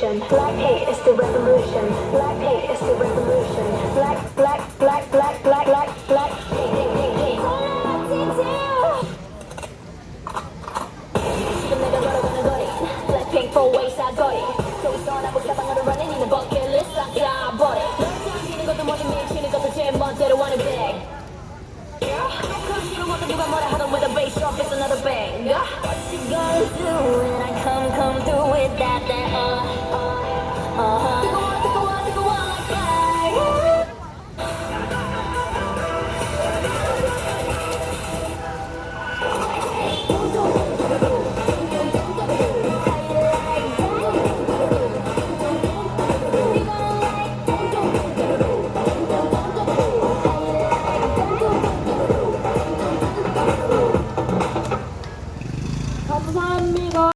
revolution. Black hate is the revolution. Black hate is the revolution. Black, black, black, black, black, black, black. Hey, hey, hey, hey. 지금 내가 걸어가는 거리. Blackpink for ways I got it. 저기서 나고 사방으로 running in the bucket list 싹 다 버려. 뛰는 것도 뭐든 밀치는 것도 제일 멋대로 wanna bang. 그럼 지금 어떤 누가 뭐라 하던 with a bass drop it's another bang. What you gonna do when I come through with that 뜨거워 like fire. 감사합니다.